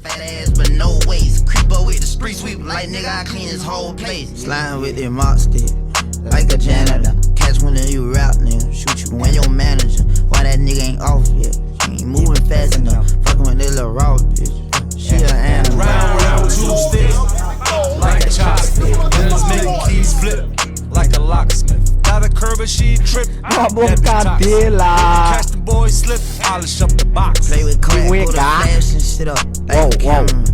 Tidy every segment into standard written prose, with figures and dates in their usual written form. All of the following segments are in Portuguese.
fat ass but no waist. Creep up with the street sweep like nigga I clean this whole place. Sliding with the mop stick like a janitor. Catch one of you rap nigga, shoot you when your manager. Why that nigga ain't off yet? He ain't moving fast enough. Fucking with this little raw bitch. She a animal. Round with 2 sticks like a chopstick. Then let's make keys flip like a locksmith. Got a curve and she trip. Catch the boy slip, polish up the box. Play with crack, go to flash and shit up. Like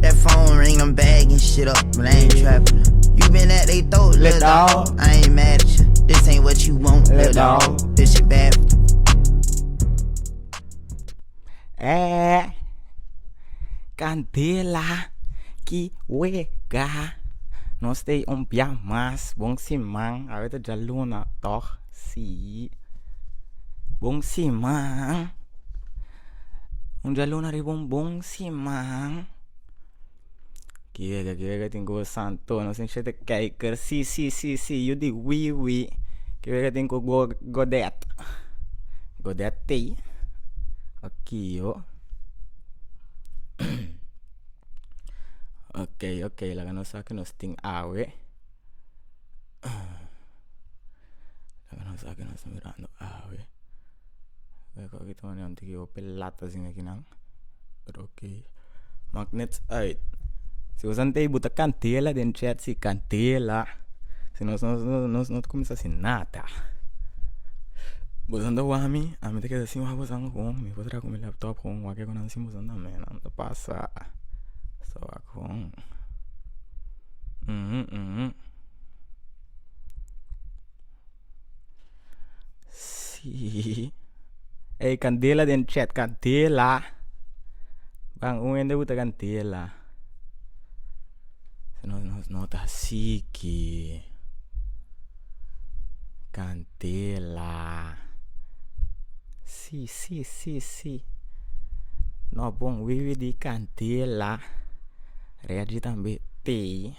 that phone ring, them bag and shit up. But I ain't trapping. You been at they throat, little dog. I ain't mad at you. This ain't what you want, little dog. This shit bad. Candela que wega. Não sei mais. Bom simang. A ver já luna toch si. Bom simang. Jaluna ribong bom simang. Que vega tenho santo. Não sei se te kijker. Si. You di oui. Que vega tenho godet. Godet te. Aqui yo. Ok, la gano sa que nos ting awe. La gano sa que nos mirando awe. Kijk, ik heb een tikje pelata zien aqui nang. Pero ok. Magnets uit. Se você não tem buta cantela dentro chat se cantela. Se nós não começa assim nada. Bosando wami, a mim te queda assim uma bosando com, me vou trazer com meu laptop com, o que eu não sei bosando também, não te passa. Só com. Si. Ei, candela dentro chat, candela. Bang, ainda buta candela. Se nós nota assim que candela. Si. No bom, vive di candela. Reagir também tem.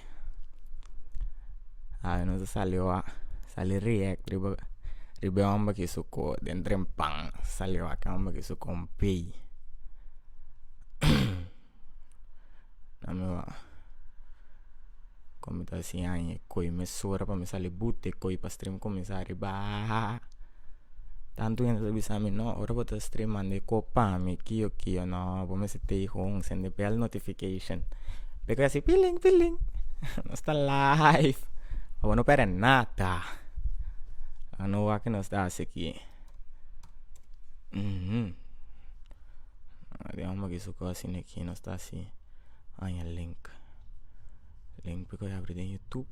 Não saliu react. Riba amba que suko dentro em pang. Saliu a amba que suko um pay. Nama como tá assim aí, coi mesura para me sair bute, coi para stream começar riba. Tanto ainda bisa mi no, ora bota stream ande copa mi kio no, vou me setei com sende bell notification. Pega assim piling. Não está live. Agora não pera nada. Não vai que não está aqui. Vamos que isso assim aqui não está assim. Aí link porque eu abri no YouTube.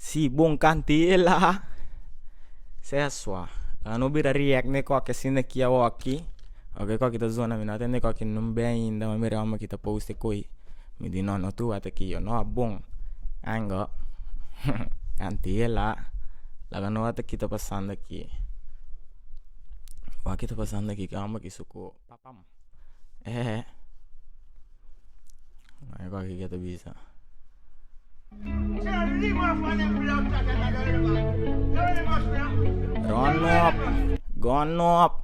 Si bom cantela. Saya sua. Não vira react ne ko que assim aqui aqui. Ok, ko kita zona mi natin ne ko que não bem ainda, mas mira uma kita post coi. Me di no tu até aqui yo no bom. Ango. Cantela. Laga no até kita passando aqui. O aqui tá passando aqui que ama que suco papam. Aí qual que kita bisa. Gone up.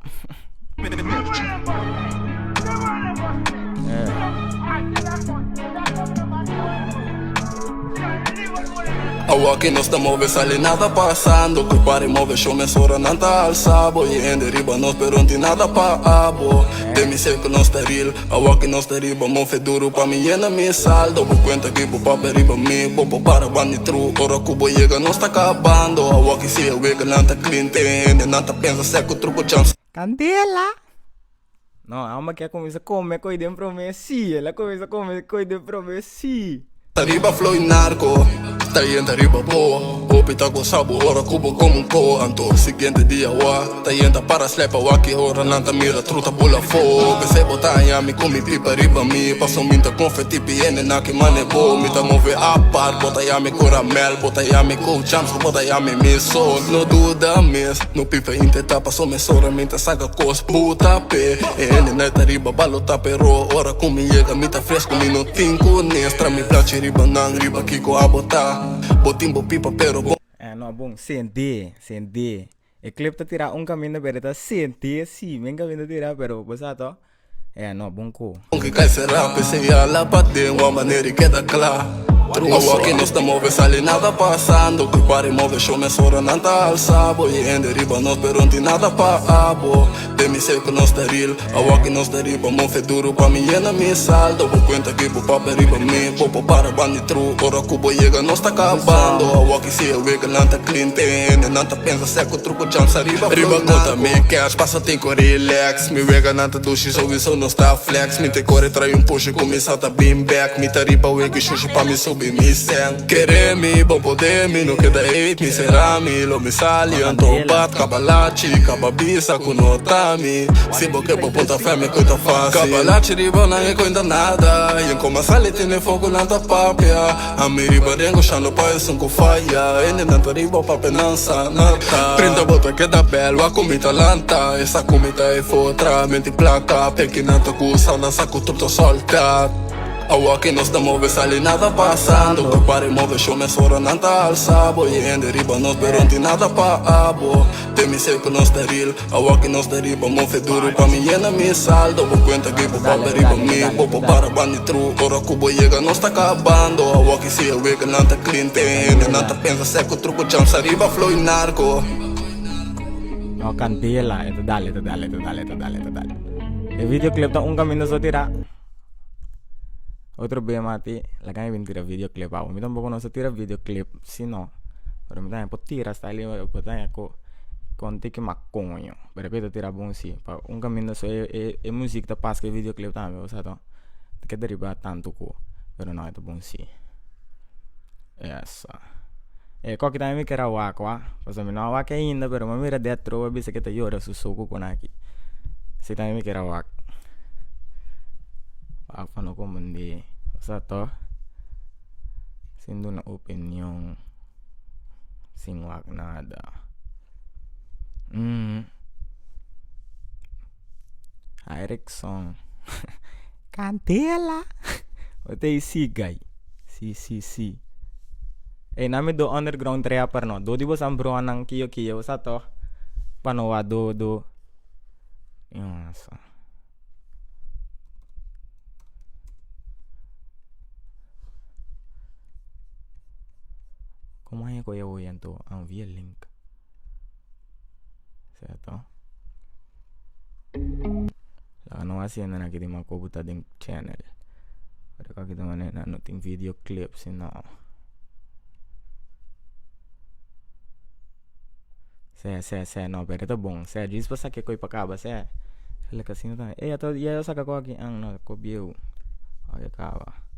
Agua que no estamos ve sale nada pasando. Que pare move show me sora nanta al sabo. Y en deriva nos pero anti nada pa abo. De mi sé que no está real. Agua que no está riba move duro pa mi llena mi saldo. Por cuenta que po pa riba mi bobo para bani true. Ora cubo llega no está acabando. Agua que si el que nanta cliente. Nanta pensa seco truco chance. Candela. Não, a alma que começa a comer coisa de promessi. Ela começa a comer coisa de promessi. Arriba flow y narco, está yendo arriba boa. Opita con sabor, ora cubo como un coanto. Siguiente día wa, está yendo para slepa waki. Ora nanta mira truta bula fo. Que se botanya mi con mi pipa arriba mi. Paso minta confetti piene na que mane bo. Mita move apart, botanya mi coramel. Botanya mi co champs, botanya mi miso. No duda mes, no pipa intenta paso me sora. Minta saca cos puta pe. Ene neta arriba balota pero. Ora con mi llega mita fresco mi no tinko nestra mi place. Riba nang riba kiko abota. Botimbo pipa pero no bom, senti. E clip tá tirar caminho de bereta senti, sim, vem caminho tirar pero bosato. no, bunko. Que cai será, pensei a la de uma maneira e queda clara. Truco aqui nós estamos a ver sali nada passando. Que pare move show me sora não tá alçado. E em deriva nós perante nada pa abo. De me sei que nós tá real. A aqui nós tá riba, mofe duro pa mim ena me saldo. Vou conta aqui pro papo riba me. Popo para bandi true. Ora cubo chega nós tá acabando. A aqui se eu vega não tá clean ten. Não tá pensa seco truco chance riba. Riba conta me cash, passa tem com relax. Me vega não tá dushi, so isso não está flex. Me te core trai push, começa tá beam back. Me tá riba wega xuxi pa me subir. Mi sen queremi, bom poder mi no queda hate mi serami lo mi sali anto bat kabalachi kababisa kunotami si boke bo ponta fame coita fácil kabalachi riba não é coisa nada e como sali tem fogo na da papia a mi riba dengo chando pa isso com faia e nem tanto riba pa penança nata printa bota que da belo a comida lanta essa comida é fotra mente placa pequena to cusa na saco tutto solta. A aqui nós estamos a ver sali nada passando. Que pare move show me sora não tá alçado. E em deriva nós perante nada pa abo. Tem me sei que nós tá real. A aqui nós tá riba, move duro pa mim ena me saldo. Vou conta que pro papo riba me. Popo para bandi true. Ora cubo chega nós tá acabando. A aqui se eu vega não tá clean ten. Não tá pensa seco truco chance riba flow e narco. No, candela. Ito dale. El videoclip tá caminho só tirar. Otro vez mati, la que me tira videoclip. A mí tampoco no se tira videoclip, si no. Pero me también pues tira, está ahí, pues también con tiki maconho. Pero que te tira bom si. Pa caminho só é música da passa que videoclip também, você tá? Que deriva tanto co. Pero não é tão bom si. Essa. Qual que também me quer a aqua? Pues a mim não a ainda, pero me mira dentro, eu vi que te llora su soco con aqui. Se também me quer a apa no komende satu sindu na opinion sing wag nada Erickson Candela Ote sigay si nami do underground rapper no do di ba sambro nang kiyo satu panowa do yasa. Como é que eu vou então enviar link, certo? Lá não assim na que tem uma coisa dentro do channel, para que também não tem videoclip, senão se não, pero tá bom, se diz para que coi para acaba, se ele que assim tá, eu saca com aqui, não, copiou, olha acaba.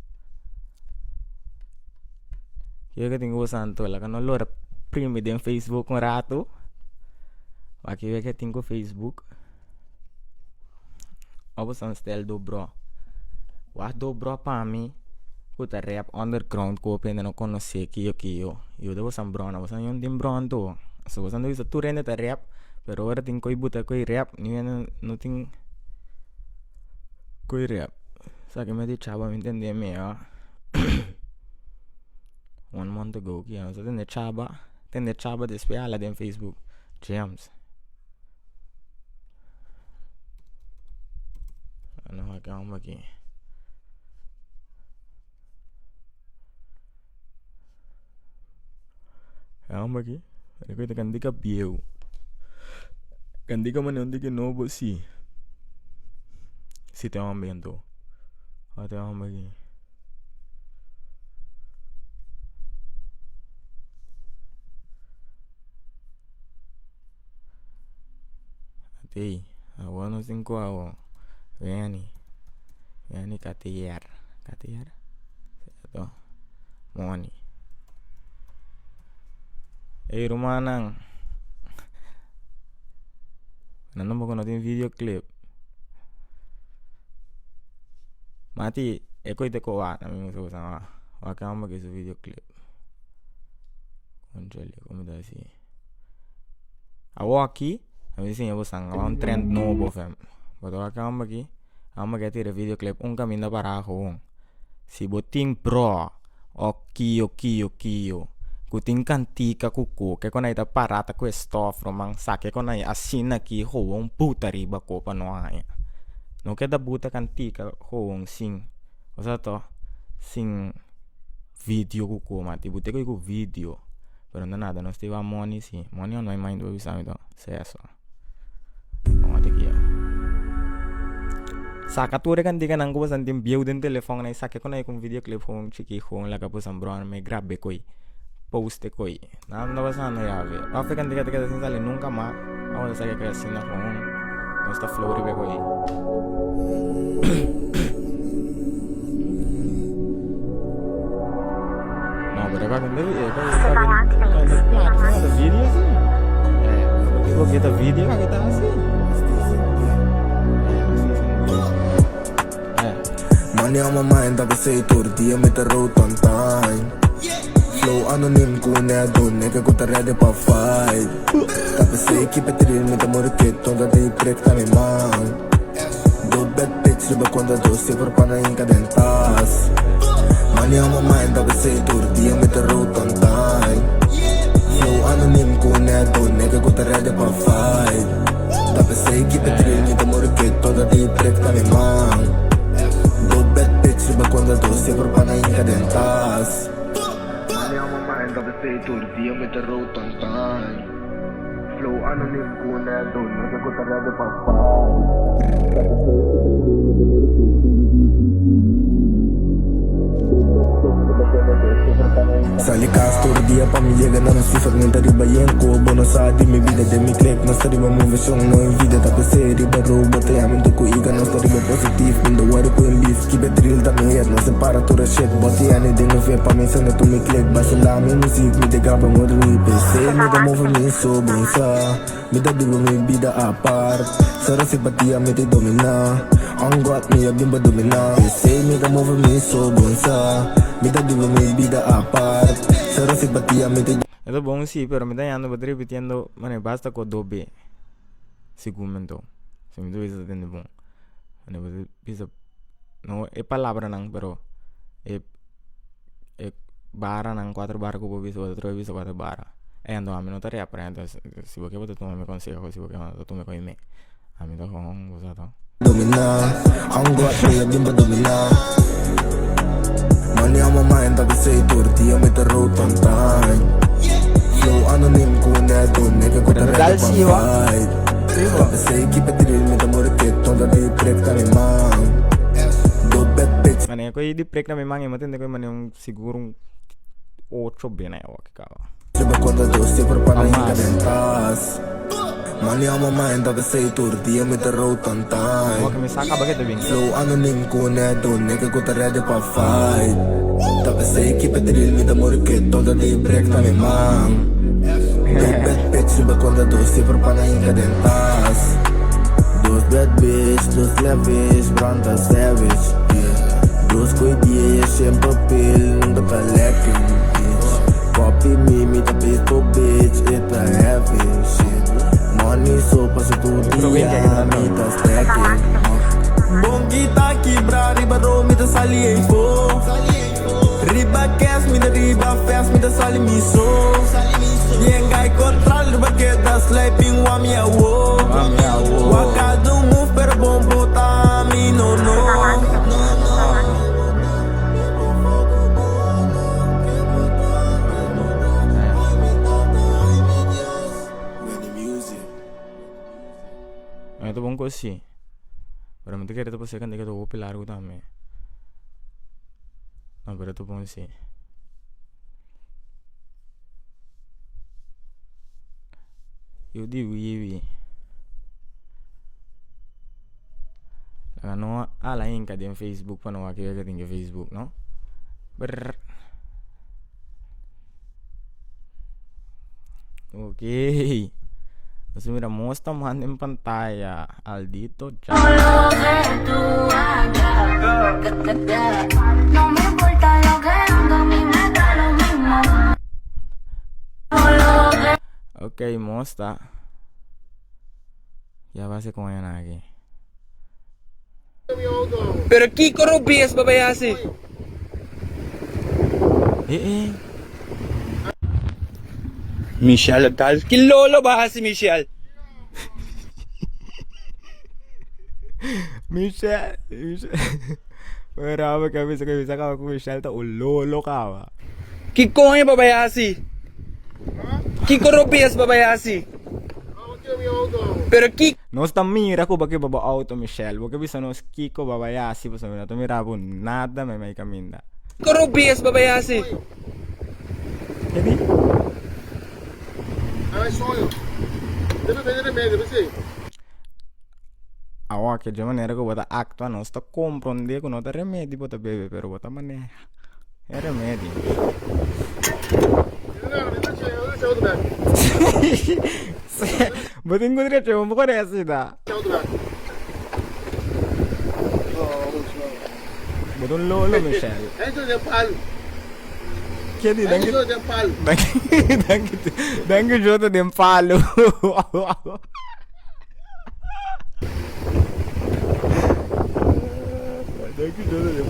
Yo que tengo santo, la que no lo reprime en Facebook un rato. Aquí ve que tengo Facebook. Vamos a stel do bro. Wat do bro para mí. Puta rap underground ko pende no conoce kiyo. Yo debo san bro, no san yon dim bro to. So san do isa tu rende ta rap, pero ahora tengo koi buta koi rap, ni no ting koi rap. Sa que me di chava me entende me ya. 1 month ago, kaya so tende chaba despiala din Facebook, James. Ano ka magi? Ano ko ito kandi ka biyo. Kandi ka man hindi ka nobo si te ambiento. Ate magi. Ate, awano 5 awo. Yani Katiar. Ito. Moni. Rumanang. Nanong mo ko natin videoclip. Mati, eko ite ko wa. Namin mo sa waka mo mag-iso videoclip. Control, kumita si. Awaki. Kami sih nyabu sang lawan trend no bofem. Betul kamu bagi, kamu ganti video clip ungkap minta para aku. Si boting bro, kiyo. Kuting kanti kakuku, kayak kau naita para tak stuff romang sak, kayak kau naita asina ki hoong putari bako panoaya. No queda buta cantica gewoon sing. O sea to sing video kuko mati. Bute ko video. Pero no nada, no estiva money si. Money on my mind we sabe to. Se eso. Vamos aqui ó. Saka ture kan diga nang ko santim biu den telefone na sake ko na ikong video clip hong chiki hong laga po sambron may grabbe koi. Poste koi. Na basa no yave. Afe kan diga sin sale nunca más. Vamos a saber que así na hong. No está flow ribe koi. No, pero acá con video sih. Kalau kita video kan kita asing. Money on my mind, tapi say tortilla me te road on time. Flow anonym kuna doon, nigga ko ta ready pa fight. Tapi say keep it real, me te morket, tonda di prek ta mi man. Do bad bitch, riba konda do, sigur pa na yung kadentas. Money on my mind, tapi say tortilla me te road on time. Flow anonym kuna doon, nigga ko ta ready pa fight. Tapi say keep it real, me te morket, tonda di prek ta mi man. Bad bitch, riba quando do, sigur pa na yung kadentas. Money on my mind, tapi say tortilla me te road on time. Flow anonym kuna doon, nigga ko ta ready pa Sali castor dia pa mi llega na sifar nenta riba yenko bono sa di mi vida de mi click na stari ma move song no in vida tapi se riba robot ya min ko iga na stari ba positive min the worry ko in beef keep it real da mi head na se para to the shit but ya ni de no fe pa mi sana to mi click ba se la mi music mi de grab mo de mi se mi da move mi so bonsa mi da dulo mi vida apart sara se batia mi de domina anggot mi abim ba domina se mi da move mi so bonsa mi da dulo mi vida apart. Itu bom sih, pero me está yendo repitiendo, mane basta con 2B. Segundo. Se me tuve que entender bom. Mane bisa no é palavra não, pero é barra não 4 barra que eu bisa outro bisa 4 barra. Ando a mim não tarefa para então se você botar tu me consejo, se você botar tu me coime. A mim tá com você tá. Dominar, anggot me bimba dominar. Money on my mind, tapi say tortilla me te road on time. Flow anonym kuna doon, nigga ko ta ready pa fight. Tapi say keep it real, me te morket, tonda di prek ta mi man. Do bad bitch. Mane ko di prek na mi man, matindi ko mane yung sigurong 8B na yawa kikawa. Riba konda do, sigur pa na yung kadentas. Money on my mind, tapi say tortilla me te road on time. Huwag kami saka bakit bing. Flow anonym kuna doon, nigga ko ta ready pa fight. Tapi say keep it real, me te morket, tonda di prek ta mi man. Bad bitch, riba konda do, sigur pa na yung kadentas. Dos bad bitch, dos lavish, branda savage, yeah. Dos coidias, sem papel, nunca tá lacking, bitch. Copy me tá pisto, bitch, it tá heavy, shit. Money so paso tu dia, me tá stacking. Bom kita quebrar, riba ro, me tá sali em fo. Riba cash, me tá riba fast, me tá sali miso. Bien guy control, riba que tá sleeping, wa mi awo. Waka do move, pero bom bota, me no no. Itu bungkus sih. Berarti kita tuh kan kita tuh pilar utama. Nah berarti bungkus sih. Yudi wiwi. Ano ala yang kadian Facebook pano wakil tinggi Facebook no. Okay. Pues mira, mostra más en pantalla Aldito ya. No me importa lo que haga, a mí me da lo mismo. Ok, mostra. Ya va a ser con ella aquí. Pero Kiko Rubias babayasi. Michelle tal kilolo ba si Michelle? Michelle. Pero kabisa ka ko Michelle ta ulolo ka ba. Kiko yung babayasi. Kiko rupias babayasi. Pero Kiko No sta mira ko baki baba auto Michelle. Porque bisa no Kiko babayasi pa sa mina. To mira po nada may kaminda. rupias babayasi. Jadi awa che già manera che vuota actua non sto comprende con nota remedi vuota beve però vuota manera è remedi vuota incontrare c'è un po' resida vuota un lolo Michelle chiedi danke gioco di un palo danke gioco di un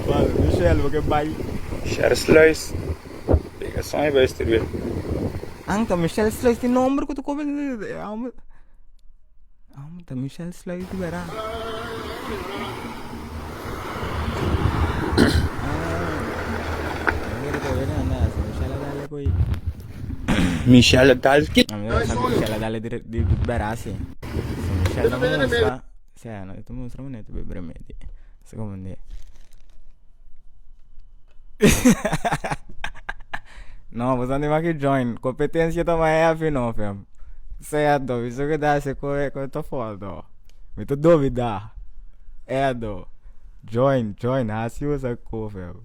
palo Michelle che vai Sluis. Ik ga saai bij weer. Anka Michelle sluit die nummer ko to ko ta Michelle sluit die bara Michelle dal Michelle dalle di berasi Michelle non sa se no tu mostra un netto per me secondo me no você não vai que join competência também é afino fam certo isso que dá se co tô foda me tô dúvida é do join assim usa co fam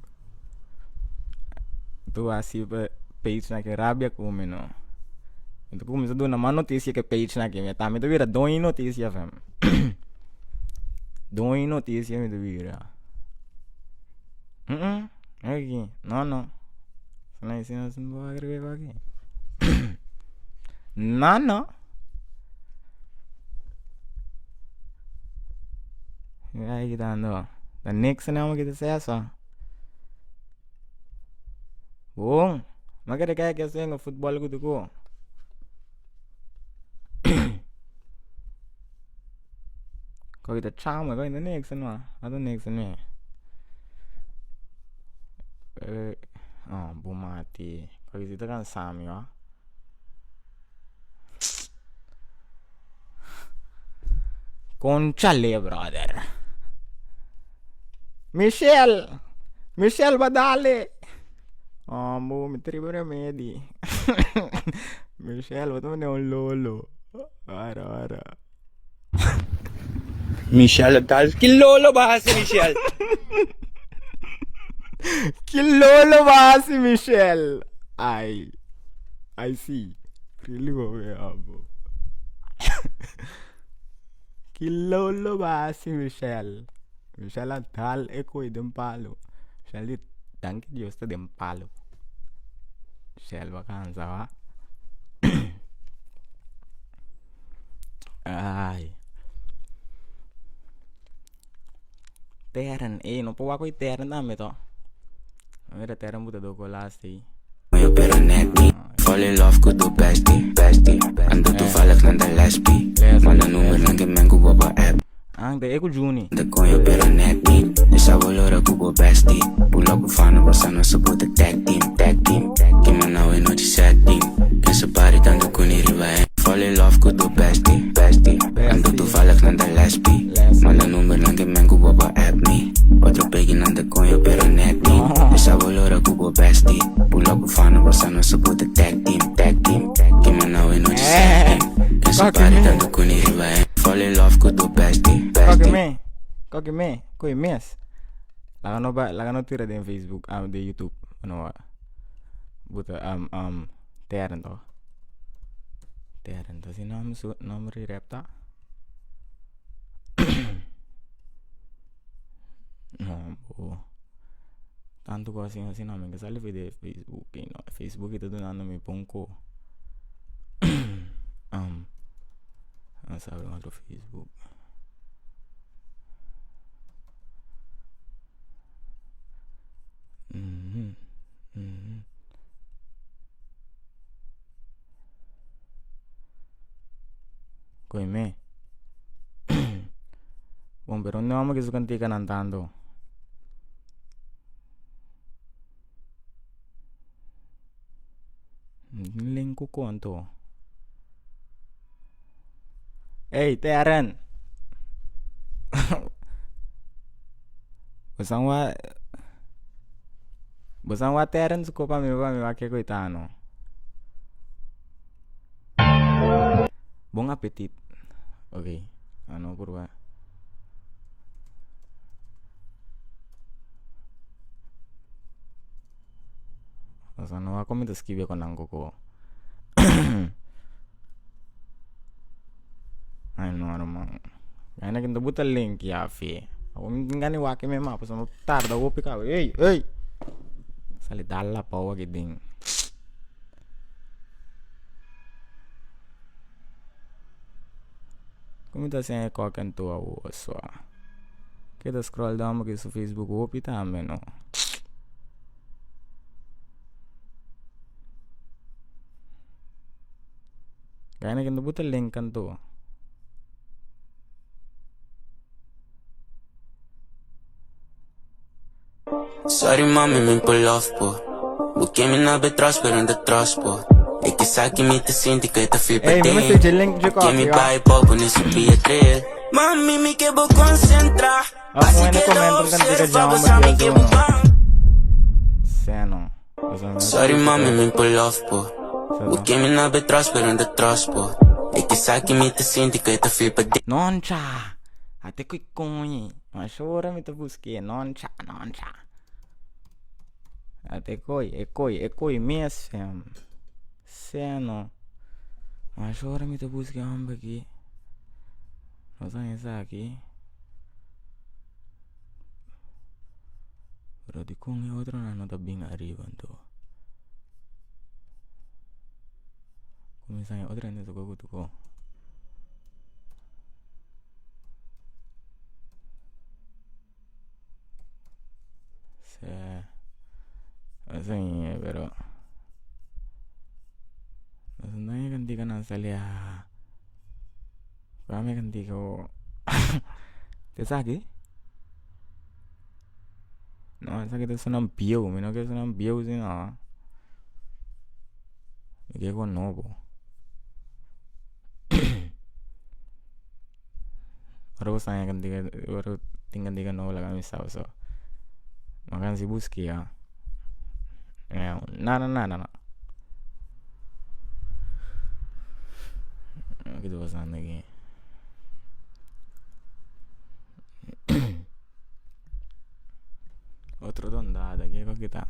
tu assim page na que rabia come no então começa a dar uma notícia que page na que me tá me tu vira dois notícia fam dois notícia me tu vira aqui no Senai sino sun bawa agregue aqui no aí kita ando the next nama kita saya so bung magari kayak saya nge football gitu ko kau kita charm kau ini next no atau next ni Bumati. Pag dito kan Sami wa. Conchale brother. Michelle badale. Mo mitri ba remedi. Michelle wato ne un lolo. Ara. Michelle dal. Kilolo ba si Michelle? Que lolo va si Michelle. I see. Really go abo. Que lolo va si Michelle. Michelle tal eko idem palo. Michelle danke Dios te dem palo. Michelle vacanza va. Ai. Terren no può qua terren da me to. Era terra muta do colasti. Eu pero netti fall in love with the bestie ando toevallig naar de lesbie maar dan noemen lang in mijn Google app Ang de eko Juni de kon je pero netti dus I will order Google bestie pull up ufana basano support the tag team kima nou in noche setting que se party tanto con i riva fall in love with the bestie ando toevallig naar de lesbie maar dan noemen lang in mijn Google app me otro pegging aan de kon je pero netti dus I will order Google bestie pull up ufana basano support the tag team kima nou in noche setting que se party tanto con i riva fall in love with the bestie Koki me koi mes lagano tira de Facebook de YouTube no buta terren to si nom repta no bo tanto così no me sale video Facebook itu donando mi ponco non sabe altro Facebook Coi me pero no amo que su cantica cantando. Lingku konto. Hey, Teren. Basang wa Teren suko pa mi wake ko itano. Bon appetit. Okay. Ano purwa? Sana ako minta skibi ako nang koko. Ay no mang. Kaya kinto buta link ya fi. Ako minta ni wake me mapa sama tarda ko pika. Hey. Sali dalla pa wag ding. Kumita siya ko kan to so. Kita scroll down mo sa Facebook ko pita amen no. Kaya na kinto buta link kan to. Sorry mami, men pull off på. Boken min har betras på den tras på. Ikke sagt mig til sin, det gør der fyr på Hey, det. message link jo ko. Give me by på den så bliver det. Mami, mi que bo concentra. Ako nga na-comment kan tika dyan mag-yozo no. Seno. Sorry mami, men pull off på. Boken min har betras på den tras på. Ikke sagt mig til sin, det gør der fyr på det. Noncha. Ate ko ikoi. Masura mi tabuski. Noncha. Ate ekoi mesem. Seno. Masura mi tabuski ambagi. Rasanya sakit. Pero di kong yung otro na natabing arriban to. Kung minsan yung otro na ito ko. Así, pero nasandanya ganti ka na salya. Kami ganti ko. Tesaki? No, sakit itu senang bio, mino que senang bio sih na. Me con novo. Baru saya baru tinggal 3 novo lah kami tahu so. Makan si buski ya. Nah. Gitu pesan lagi. Otro dondada que kita.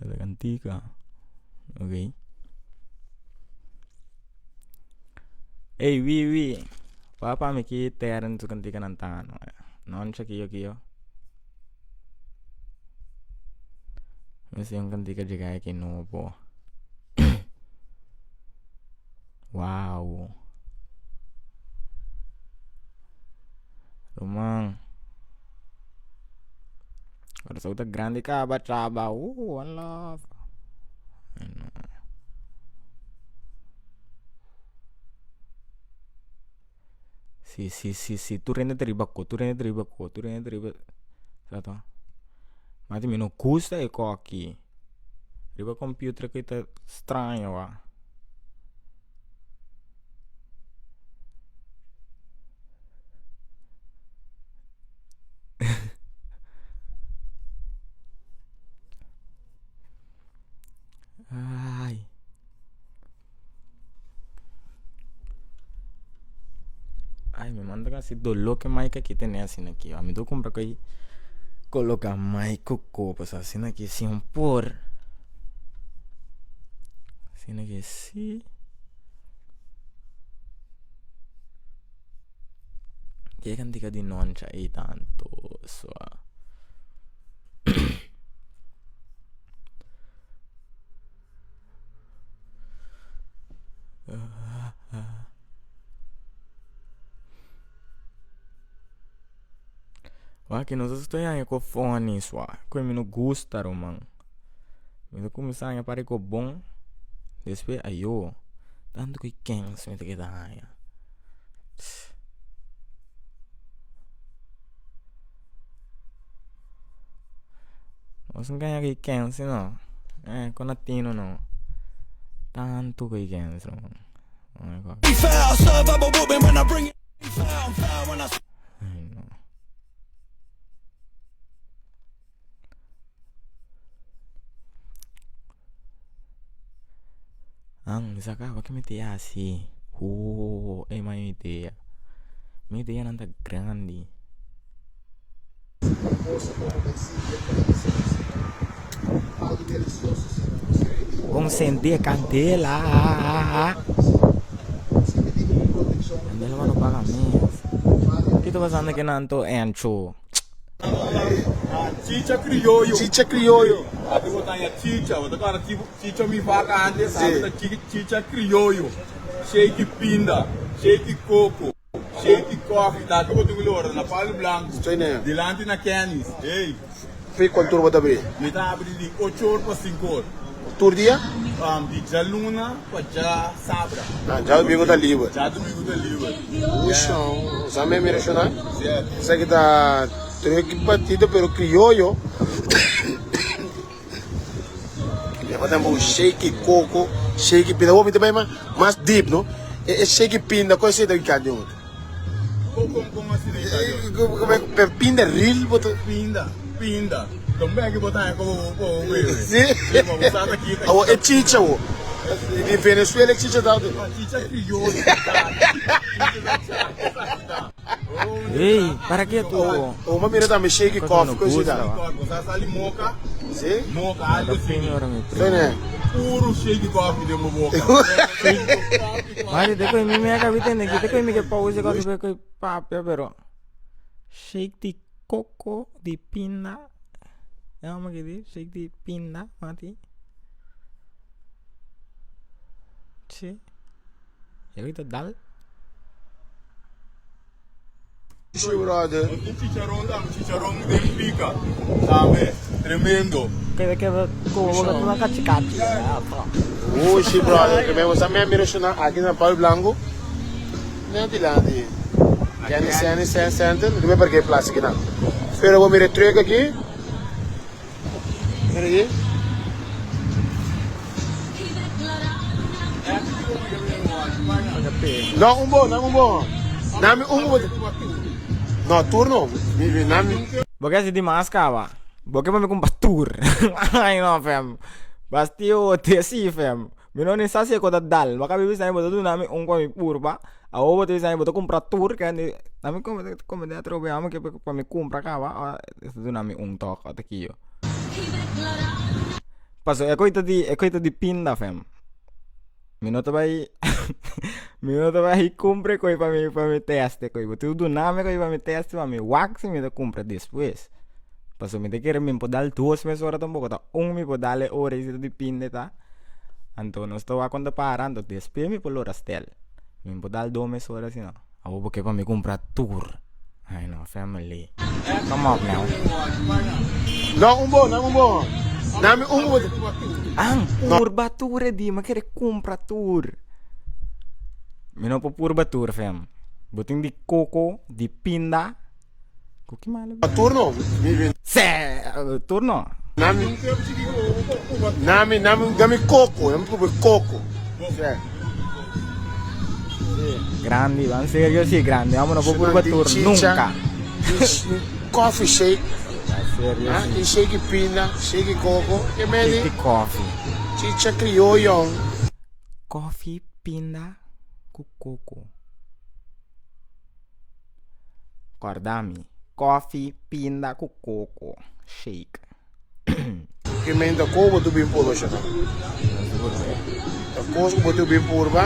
La cantica. Okay. Hey, wi. Papa me Teren su cantica nantano. Non c'è kiyo. Masih yung cantica juga kayak nopo. Wow. Rumang. Harus udah grande ka bachaba. I love. Si, tu rende tribacco. Sato. Mati meno gusta e coqui. Riba computer kita strano wa. Ay, me manda casi dolor que mai que tenía así aquí. A mí tú compra que coloca mai coco, pues así aquí sí un por. Así aquí sí. Che cantica di non c'hai tanto so. Wah, que nós estou aí com fone só. Que me não gusta, romang. Me não começar a parar com bom. Depois ayo. Tanto que quem se me te queda aí. Não ganha que quente, não. Com latino, não. Tanto que quente, não. Ai, não. Bisa ka, wag me tiya assim. É uma ideia. Minha ideia não tá grande. Consentir candela. Candela mano pagamento. Que tu passando aqui nanto encho. Chicha criollo. Chicha criollo. Aqui botanya chicha, agora chicha me vaca antes, sabe? Chicha criollo. Shake pinda, shake coco, shake coffee. Daqui eu tenho olhar na Palo Blanco. Delante na Canis. Ei. Fui quanto turma da bri? Me tá abrindo de 8 horas para 5 horas. Tur dia? De Jaluna para já Sabra. Já domingo tá livre. Já domingo tá livre. Puxa, já me direcionar? Isso aqui tá treque batido pelo criollo. Fazemos shake coco, shake pinda. Vou também mais deep, não? É shake pinda, qual é esse daqui cada um? Como assim? Como é pinda real, botou? Pinda. Também que botar como o sim. É chicha, o. De Venezuela é chicha da outra. Chicha criollo. Ei, para que tu? Uma mira também shake coffee, coisa da. Você ali moca. Sim? Moca, algo assim. Puro shake coffee de uma boca. Mas depois me acabei tendo aqui, depois me que pause quando vê que papel, pero shake de coco de pinda. É uma que diz shake de pinda, mati. Sim. Eu ia dar. Sim, brother. Chicharrón de pica, sabe? Tremendo. Queda como toda cachicate. Sim, brother. Que mesmo também me direcionar aqui na Palo Blanco. Não de lá de. Canis Center. Não é porque é plástico não. Pero eu vou me retrega aqui. Pera aí. Não, bom. Nami bom. No, turno. Nami. Porque se di máscara, porque para me comprar tour. Ai não, fam. Bastio tesi, fam. Me não nem sabe quando dal. Maka bibi sai botar tu nami com me purba. A outra vez sai botar comprar tour que nami como de outro bem, amo que para me comprar cá, tu nami toque aqui yo. Passo é coisa de pinda, fam. Minuto vai compre coi para me teste coi. Tu do nome coi para me teste, para me wax me da compra depois. Passo me de querer me podar 2 meses hora tampoco tá. Me podar hora isso de pinda tá. Então não estou a quando parando depois me por hora stel. Me podar 2 meses hora assim não. A vou porque para me comprar tour. Ai não, family. Come on now. Não bom. Nami bom. Purbatura di, ma querer comprar tour. Mino po purbatura, fam. Boting di coco, di pinda. Kuki malo. Turno. Turno. Nami coco, coco. Grandi, van serio sì, grandi. Vamos po purbatura nunca. Coffee shake. Serio. E shake pinda, shake coco. E meni. Shake coffee. Chicha criollo. Coffee pinda com coco. Guardami. Coffee pinda com coco. Shake. Que menda coco tu bem puro já. A coco tu bem puro, ba?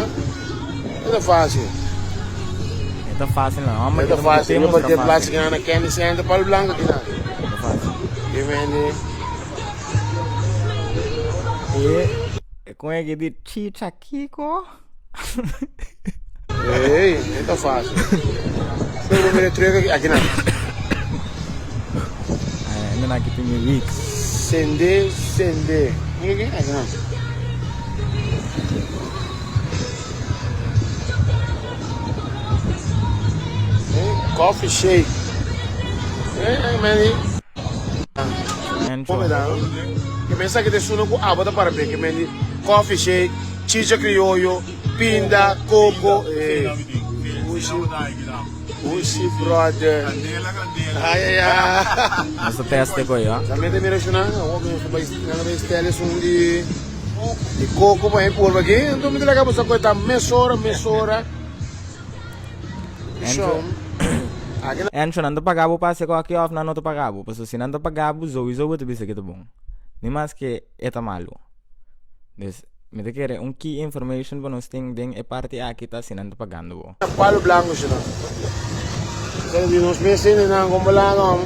É fácil. É fácil não. É fácil. Eu vou ter plástico na Canis Center Palo Blanco aqui não. É fácil. Que menda. E como é que diz chicha kiko? Ei, é fácil. Eu vou me entregar aqui não. Não aqui tem mix. Sende. Aqui não. coffee shake. Man, Encho. come down. Que pensa que te suena com água para ver que man, coffee shake, chicha criollo, pinda, coco, Ushi brother. Ay. Nasa teste ko yun. Também tem mira chuna, o que vai stelle sum de coco para pôr aqui. Então me dá para coisa mesora. Encho. Encho, nando pagabo pase ko aqui off na noto pagabo. Paso si nando pagabo, zo te bisa kita bom. Ni mas que eta malo. Des, me te quere key information pa nos ting ding e parte aqui tá si nando pagando bo. Palo blanco chuna. Então nós meses na combalado.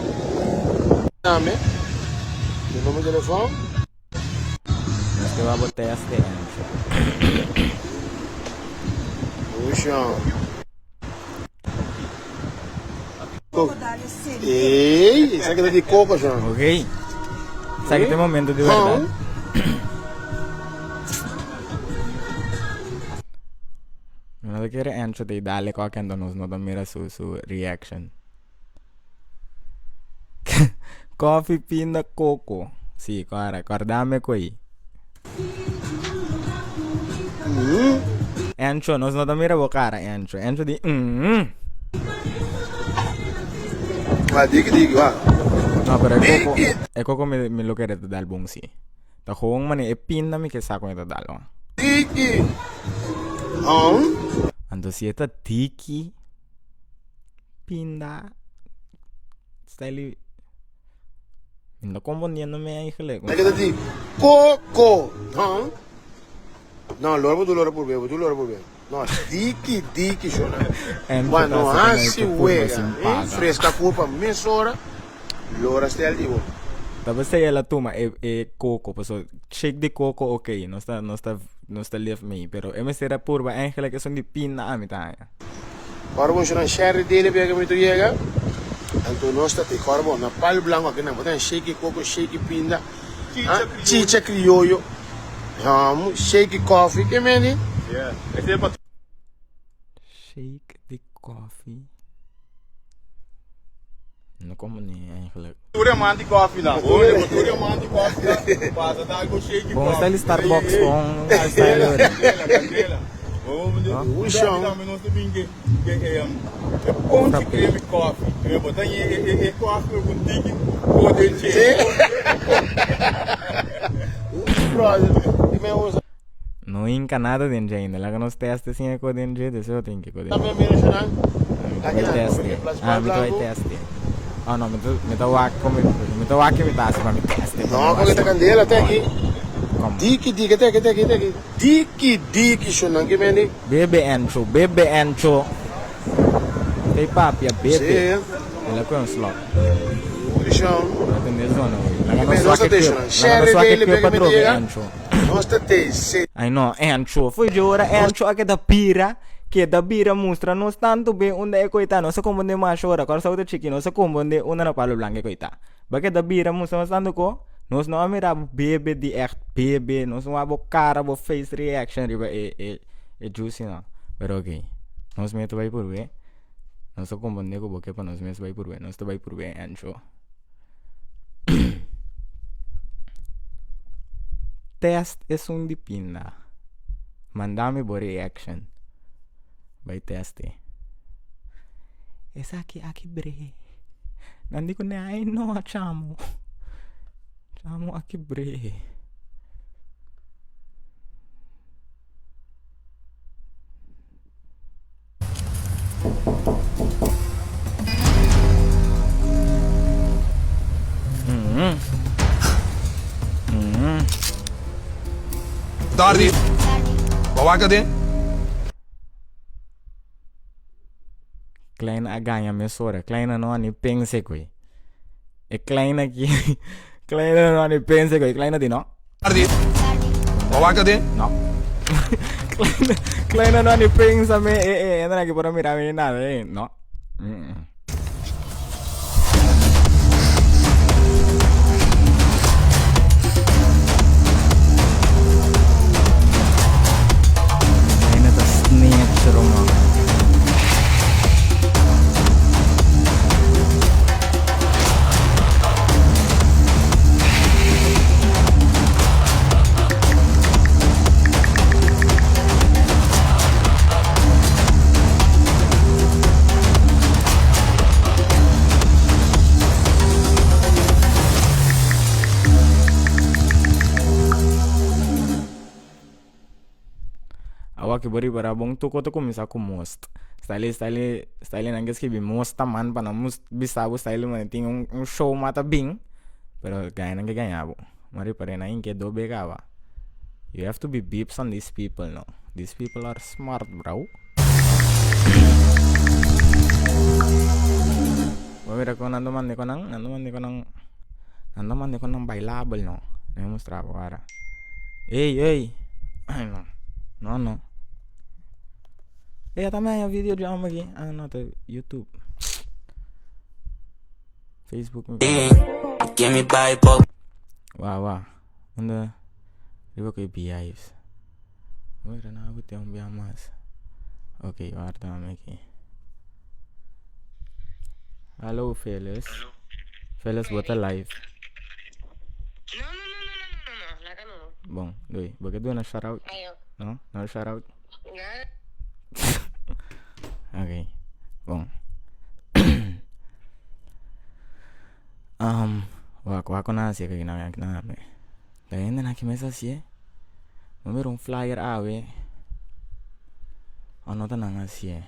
Nome. O número de telefone. Nós que vamos teste Encho. Puxa. Ei, isso aqui é de coco, João. Ok. Sabe que tem momento de verdade. Não te quere Encho de dale qualquer nos no da mira su reaction. Coffee pinda coco. Sì, cara, guardame qui. Encho, nos no da mira bo cara, Encho. Encho di Diga, va. No, pero el coco me lo quiere dar bong si. Ta kung man e pinda mi que saco ito dalo. Tiki. Ando si ita tiki pinda style no confundiendo me ahí jale. Hay que decir coco. No, lo por ver. No, tiki, chona. Bueno, así juega. Fresca culpa mesora. Lora está al vivo. Tapos say la tuma coco, paso shake de coco okay, no está left me, pero ms era purba eigenlijk que son di pinna amitaya. Para vos una sherry dele pega muito llega. Então nós está te corbo na palo blanco aqui na botan shake coco, shake pinda, chicha criollo. Shake coffee, que meni? Yeah. Shake the coffee. No como ni eigenlijk. Tudo é mandi coffee lá. Tudo é mandi coffee. Passa da água shake. Bom style Starbucks com style. Candela. O chão. Não se vingue. Ponte creme coffee. Eu botar e coffee com tique. Pode ser. No inca nada de engenho, lá que nós teste sim é com de engenho, isso eu tenho que com de. Também mira chuna. Vai teste. Me vai teste. Ah não, me tá wak como me tá wak me tá para me teste. Não, porque tá candela até aqui. Diki até aqui. Diki chuna que meni. Bebe Encho. Tem papia bebe. Ela com um slot. Chão. Entendeu zona? Ai no, Encho, foi de hora Encho aqui da pira, que da bira mostra nós tanto bem onde é coita, não se comande mais hora, quando sai do chicken, não se comande onde na palo blanco coita. Porque da bira mostra nós tanto ko, nós não mira bebe de echt bebe, nós não abo cara, abo face reaction riba e juicy não. Pero okay. Nós meto vai por ver. Não se comande ko porque para nós meto vai por ver, nós vai por ver Encho. Test es un dipinda. Mandame por reaction. Vai teste. Es aqui bre. Nandi ko na ay no chamo. Chamo aqui bre. Dardi, bawa ka din? Kleine aganha mesora, kleine no ani pense koi. E kleine aqui, kleine no ani pense koi, kleine di no? Dardi, bawa ka din? No. Kleine no ani pensa me entra aqui para mirar me nada, no. Awa que bori para bom tu koto começar com most. Style nange escrevi mosta man para não bisabo style man tem show mata bem, pero ganha nange ganhava. Mari para na inke do begava. You have to be beeps on these people, no. These people are smart, bro. Mira ko nando man ko nang bailable, no. Nem mostrava agora. Ei. Ai não. Ei, também é vídeo de alma aqui. Ah, não, tá YouTube. Facebook. Wow. Onde eu vou beehives. Mira, não vou ter bem mais. Ok, agora estamos aqui. Hello, fellas. Fellas, bota live. No. Bom, doi. Porque tu não shout out? No? Não shout out? Ok. Bom. Wako nasi kaya na. Dahil na nakimesa siya. Mayroong flyer awe. Ano ta na nga siya?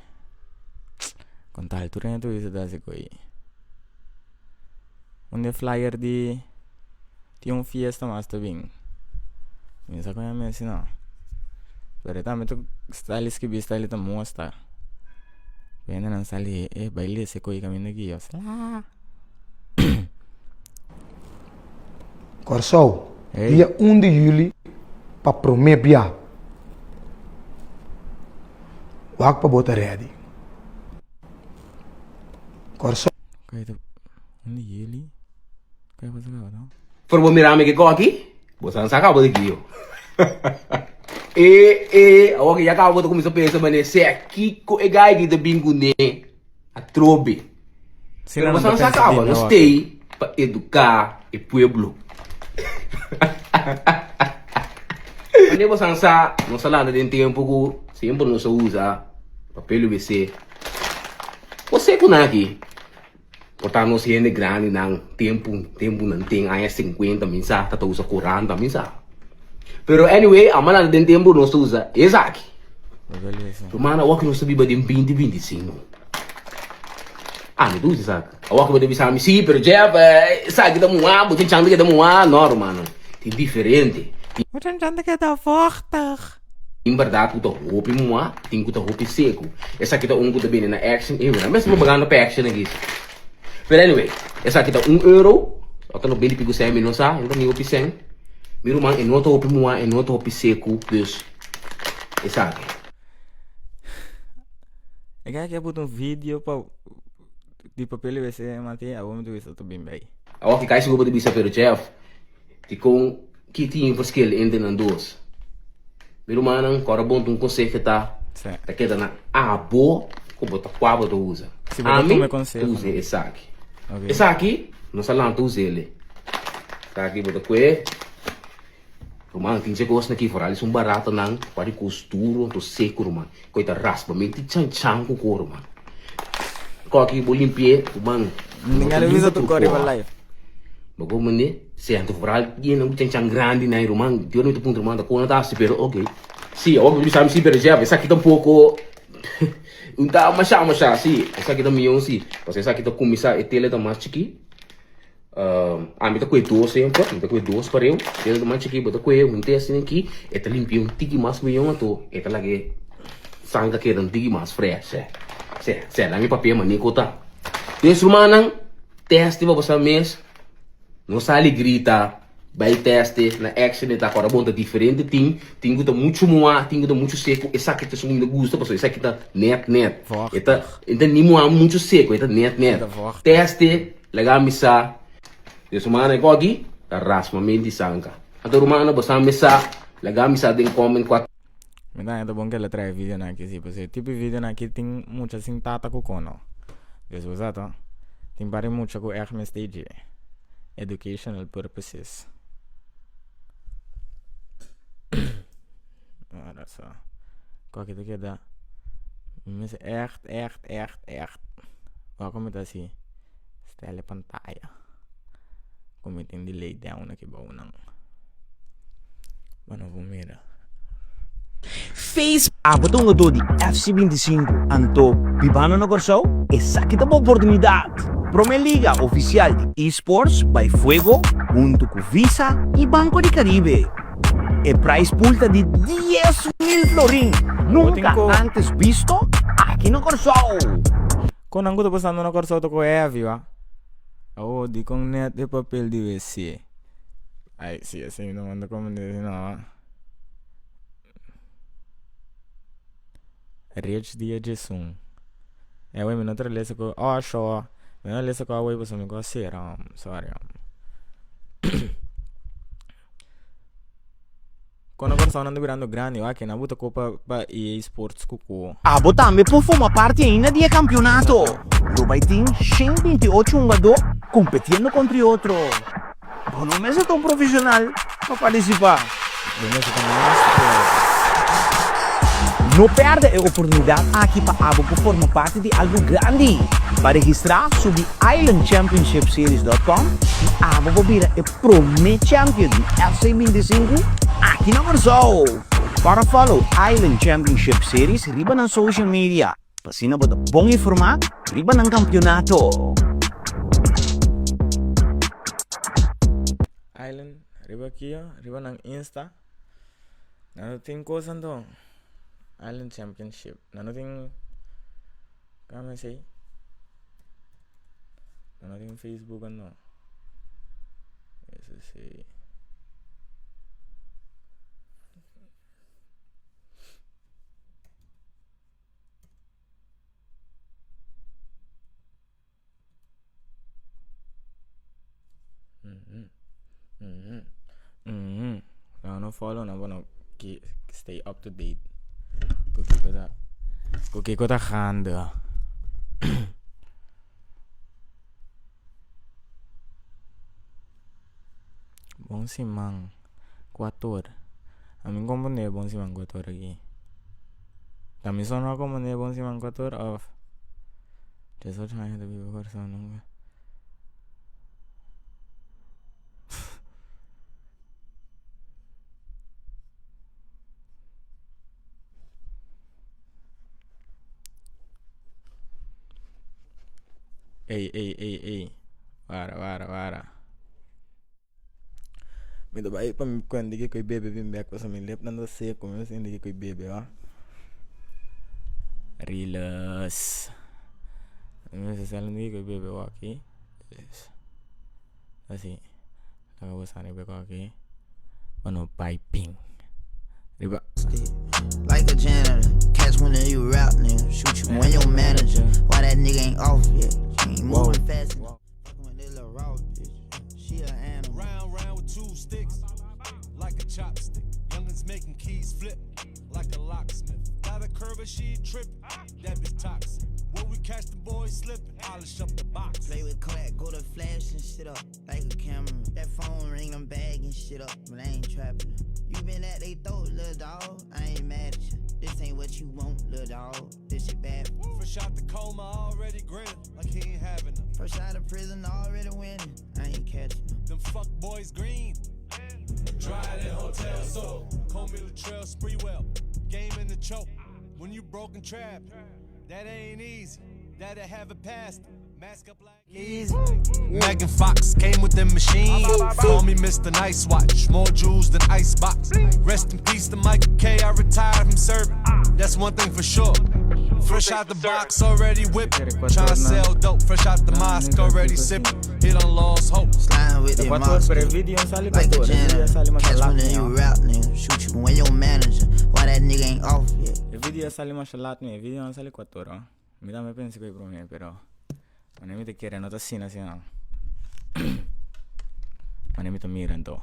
Kontal tu rin ito isa dasi ko eh. Unde flyer di yung fiesta mas tabing. Minsa ko yung mesi na. Pero tama ito stylist ki style ito mostra. Kaya na nang sali baile se ko kami nagiyos. Corsou, dia 1 de julho para Promebia. Wak para botar ready. Corsou. Kaya ito 1 de julho? Kaya pa sa kawa no? For mo mirame que aqui, você não saca de aqui. Awak ya ka boto começou a pensar mas se aqui ko e gai de bingo ne a trobe. Você não saca não stay para educar o pueblo. Quando você não sabe de tempo que sempre não se usa papel UVC. Você com aqui portanto se é grande não tempo não tem aí 50 mensagem tá usa 40 mensagem. Pero anyway, a mana de tempo não se usa exato. Mana o que não se biba de 20 25. Ah, me diz sabe. O que deve saber sim, pero já sabe que dá uma, botin chance que dá uma, não, mano. É diferente. Botin chance que dá forte. Em verdade, tu tá roupa moa, tem que tá roupa seco. Essa aqui tá que tá bem na action, mas vou pagar na action aqui. But anyway, essa aqui tá €1. Eu tô no bem de pico 100 não sabe, então roupa 100. Miro man, não tá roupa moa, não tá roupa seco, dus. Essa aqui. É que eu boto vídeo para di papel UVC mati a vamos tuh itu bem bem. Awak kaya siguro di bisa pero Jeff. Di kung kiti yung verschil entre ng dos. Pero manang korabon tung conselho que tá. Tá queda na abo como tá quase do usa. Se você toma conselho. Usa esse aqui. Esse aqui não salam tu usa ele. Tá aqui botar que Roman, tinha gosto aqui fora, eles são barato não, pode costura, tô seco, Roman. Coita raspa, meti chan com couro, man. Aqui vou limpar, mano. Ninguém avisa tu corre para live. Bago mane, se anto fora, não tem chan grande na Roman. Dio não te ponto manda, quando tá super, ok. Sim, eu me chamo super já, essa aqui tá pouco. Tá machá, sim. Essa aqui tá milhão, sim. Porque essa aqui tá começar a tele tá mais chique. Me tá com duas sempre, me tá com duas para eu. Tele tá mais chique, bota com eu, não assim aqui. É tá limpinho, tiki mais milhão, tô. É tá lá que sangue que é tiki mais fresh, Se lang yung papel maniko ta. Yung sumanang teste ba sa mes? No sali grita, vai teste na action tá agora bom tá diferente tem que tá muito moa, tem que tá muito seco. Essa aqui tá sumindo gosto, pessoal. Essa aqui tá net. Eta nem moa muito seco, eta net. Teste, legal missa. Yung sumanang iko aqui, tá rasma mente sanka. Ato rumana ba sa mesa, legal missa din comment kwa. Então, é bom que ela traz vídeo aqui, sim, porque tipo de vídeo aqui tem muita sintata com cono. Depois, tá? Tem para muito com stage, educational purposes. Olha só. Qual que é da? Mas echt. Olha como tá assim. Stelle pantalla. Como tem delay down aqui, bom não. Mano, vou mirar. Facebook. Abatungo do di FC25 anto Bibano no Corsao e sakita mo oportunidad. Prome Liga oficial de esports by Fuego junto com Visa e Banco de Caribe. E price pool de 10,000 florin. Nunca antes visto aqui no Corsao. Kung ang gusto pasando no Corsao to ko viva. Oh, di kong net de papel di WC. Ay, sí, ese no mando como no. Rich dia Jesum. We me not lesa ko. Oh, sure. Me not lesa ko away pa sa mi ko sira. Sorry. Quando agora sta andando virando grande, che ne ha avuto Coppa EA Sports Cucu. Abo também può formar parte ainda do campeonato. Lo vai ter 128 jogadores competindo contra outro. Bom, não é tão profissional para participar. Não perde a oportunidade aqui para Abo para formar parte de algo grande. Para registrar, subi islandchampionshipseries.com e Abo vai virar o primeiro champion de FC25 aqui no Corsao. Para follow Island Championship Series, riba ng social media. Pasina ba bong informado, riba ng kampeonato. Island, riba kiyo, riba ng Insta. Nanoting ko saan to? Island Championship. Nanoting, kama say? Nanoting Facebook ano? Yes, say. No follow na bono stay up to date. Cookie ko ta handa. Bong simang 4. Amin ko mo ne bong simang 4 lagi. Kami sono ako mo ne bong simang 4 off. Just trying to be for sono. Ey. Para. Me do baik pam kuan digi koy bebe bim back pa sa min lep nando se ko me sin digi koy bebe wa. Relax. Me se salen digi koy bebe wa aquí. Así. Luego sale bebe aquí. Bueno, piping. Riba. Like a janitor, catch one of you rap nigga, shoot you when your manager. Why that nigga ain't off yet? She ain't moving fast enough. Fucking with this little raw bitch. She an animal. Round with 2 sticks, like a chopstick. Youngins making keys flip, like a locksmith. Got a curve, she trip, that be toxic. When we catch the boys slipping, polish up the box. Play with clack, go to flash and shit up like a camera. That phone ring, I'm bagging shit up, but I ain't trapping. You been at they throat, little dog. I ain't mad at you. This ain't what you want, little dog. This shit bad. Fresh out the coma, already grinning like he ain't having them. Fresh out of prison, already winning. I ain't catching them. Them fuck boys green. Dried in hotel soap. Comb me the trail, spree well. Game in the choke. When you broken trap, that ain't easy. That'll have it past. Mask up like easy. Megan Fox came with them machines. Call me Mr. Nice Watch. More jewels than Icebox. Rest in peace to Michael K. I retired from serving. That's one thing for sure. Fresh out the box, already whipping. Tryna sell dope. Fresh out the mosque, already sipping. Hit on lost hope. Slime with them monster. Like a janitor, catch one of you rap nigga, shoot you when your manager. Why that nigga ain't off yet? Il video sale mashallah me, il video non sale 4. Mi da me pensi coi problemi però. Non mi te chiede una tassina sia. Maar niet meer en toch.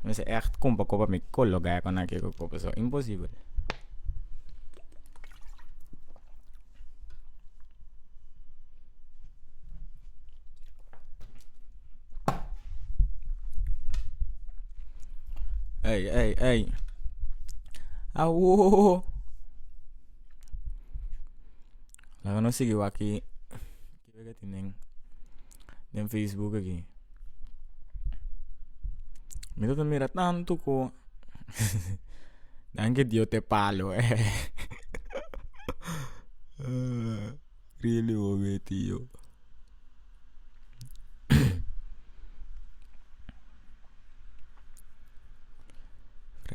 We zijn echt kompa met kollo ga kan ik kopen zo impossible. Hey. Awo. Laga no sige waki. Kibega tineng. Den Facebook aqui. Me tô mira tanto ko. Anche Dio te palo, Really over tío.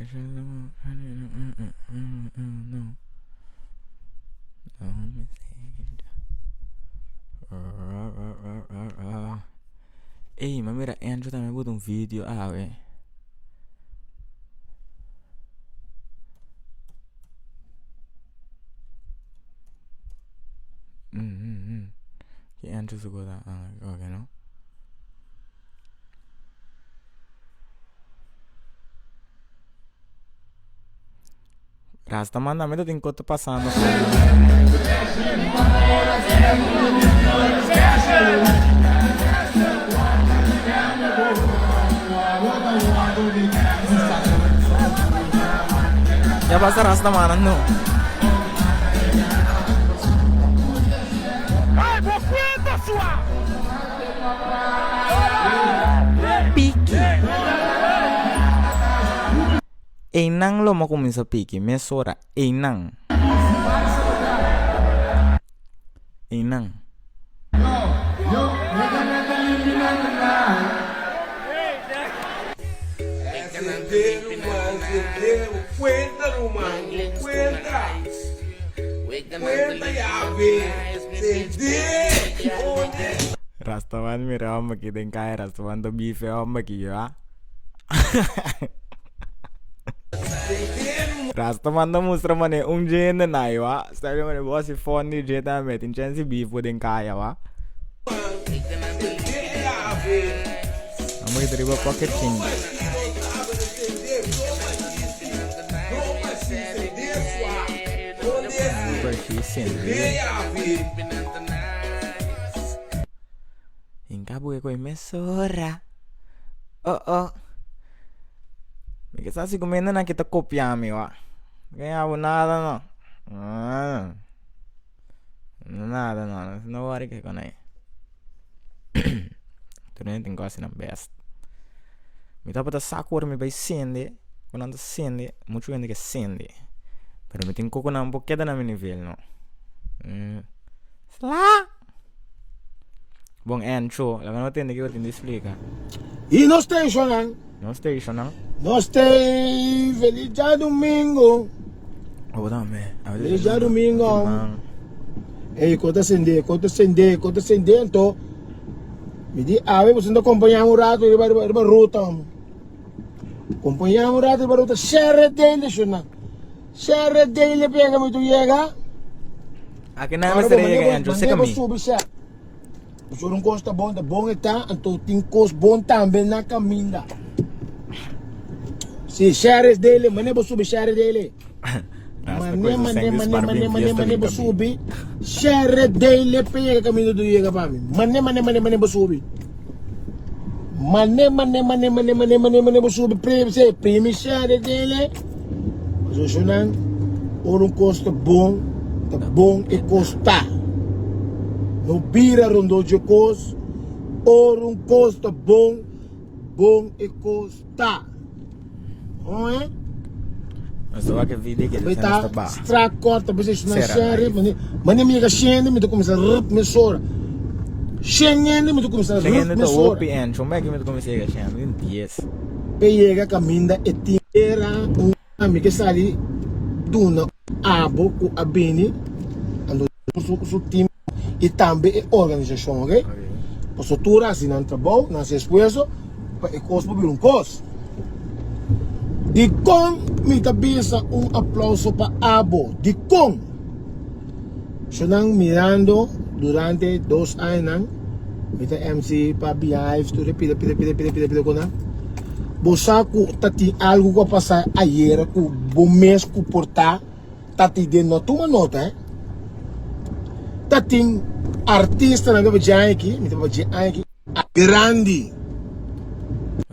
No. Ehi, ma mira, Andrew também botou um vídeo. Ué. Que Andrew suka dah. Okay, no? Rasta mandamento tem coisa passando. Ya passa Rasta mana no? Ai, boqueta sua! Pique. Einang lo mau kumisa piki, mesora Einang. Einang. Cuenta, Román, cuenta. Cuenta ya, Rastaman mira homma ki den kaya Rastaman to bife homma ki ya. Rastaman to mustra mane jene na wa. Sabi mane boss si phone ni jeta metin chance beef den kaya wa. Amo iteriba pocket change. Inka buke ko mesora. Oh. Mikasa si kumena na kita kopyami wa. Kaya nada no. Nada no. No worry que con ahí. Tu nem tem coisa na best. Me tá para saco me vai sende. Quando anda sende, muito gente que sende. Pero me tem coco na boqueta na minha nível, no. Slá. Bom, Encho, la não tem que eu te explicar. E no station, hein? No station, não? No stay. Feliz dia domingo. Oh, dame. Feliz dia domingo. Ei, conta acender, então. Me di, você não acompanhar um rato, ele vai ruta. Acompanhar um rato, ele vai ruta. Share dele, Shona. Share dele, pega muito chega. Aqui não é seria Andrew, você caminha. O senhor não gosta bom está, então tem coisa bom também na caminha. Se share dele, mas nem vou subir share dele. Mané, vou subir. Share dele, pega caminho do chega para mim. Mané, vou subir. Mané, vou subir. Prêmio share dele. Mas o senhor não gosta bom e custa. Não vira rondou de coisa, ou custa bom e custa. Não é? Mas eu acho que a vida que ele está bom. Strack corta, você não share, mas nem me chega, me começa a me sora. Chegando, me começa a me sora. Como é que me começa a chegar? Não dias. Pega caminha e tira amigo que sai duna abo com a beni, ando o time e também a organização, ok? Para sotura assim não trabalho, não se esforço, para coisa para coisa. De com me cabeça aplauso para abo, de com. Sonang mirando durante 2 anos, me tá MC para Beehive, tu repita com na. Bosaku tati algo que passar ayer, com bom mês que portar, tati de nota uma nota, tati artista na gaba aqui, me tava aqui, grande.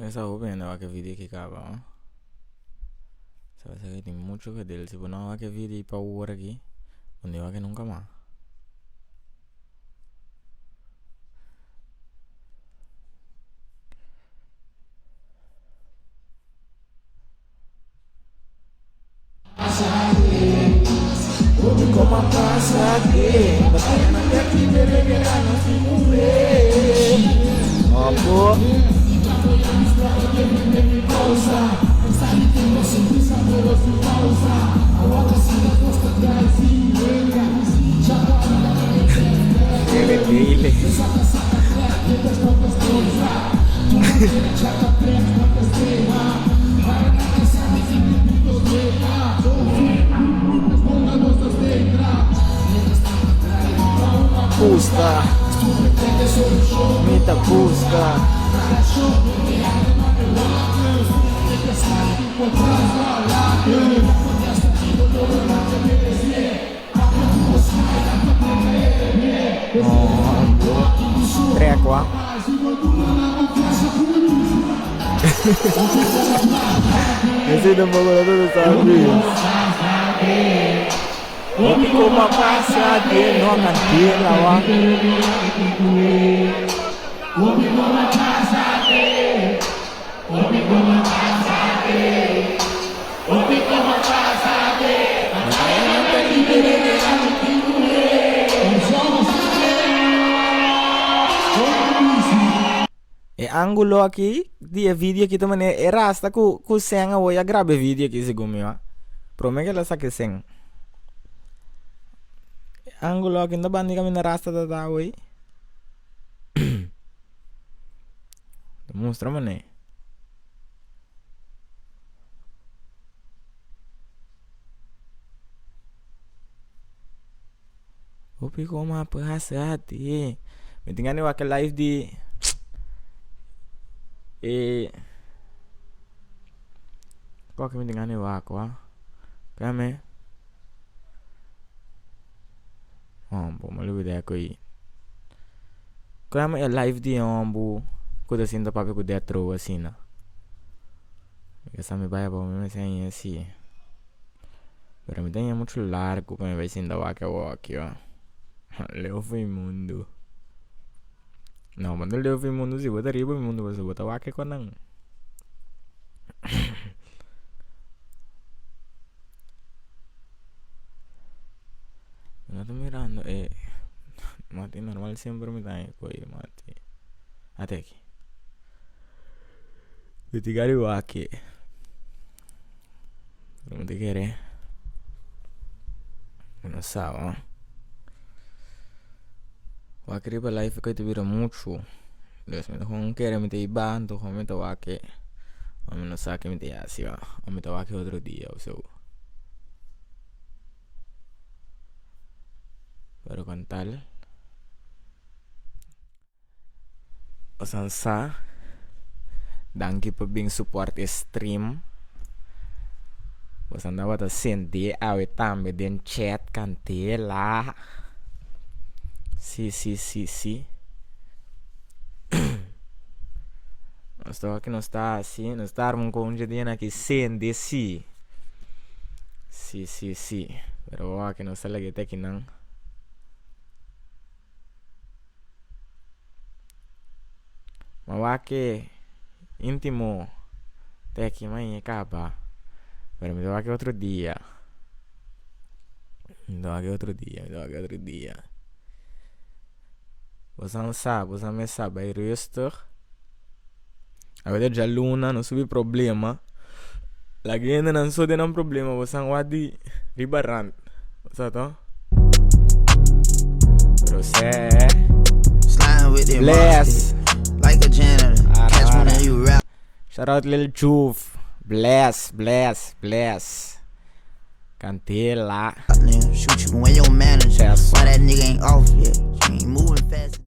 Essa roupa ainda vai que vídeo que acaba, sabe que tem muito que dele, se não vai que vídeo para o hora aqui, onde vai que nunca mais. como passa aqui, bacana que aqui delegada não se cumpre. Ó, pô. Ele. Custa, muita custa. Treco, ó. Esse não bagulho todo sabe. Como passa de não cantina, ó. E ângulo aqui, dia vídeo aqui também é rasta com senha, eu ia gravar vídeo aqui segundo ó. Promete que ela saque senha. Ângulo aqui não bandi kami na rasta da hoje. Mostra mana. Opi como apa hati. Mentingan ni wakil live di kok kami mentingan ni wakwa. Kame. Ombo malu dia koi. Kame live di ombo. Kuda sinto papi kuda tro asina. Essa me vai para mim sem assim. Pero me tenho muito largo que me vai sinto waka aqui, ó. Leo foi mundo. Não, mas leo foi mundo se botar riba mundo você botar waka com não. Não tô mirando, mati normal sempre me dá coi mati. Até aqui. Litigare waka. Não te querer. Não sabe, ó. Wakri ba life ko tibira mucho. Des me hon kere me te iban to hon me to wake. O me no saque me te así va. O me to wake otro día o so. Pero con tal o sansa danke por being support stream. Você andava a sentir a também den chat cante lá. Sim. Nós estamos aqui, não está assim, nós estamos com um dia aqui sente sim. Sim. Pero aqui não está aqui até não. Mas aqui íntimo até aqui mas acaba. Pero me dou aqui outro dia. Você não sabe, você me sabe, é rustig. A verdade já luna, não soube problema. Lagi ainda não sou de não problema, você não vai de ribarant. Você tá? Você bless like a janitor. Catch one of you rap. Shout out Lil Juve. Bless. Cantei lá. Shoot you when your manager. Why that nigga ain't off yet? You ain't moving fast.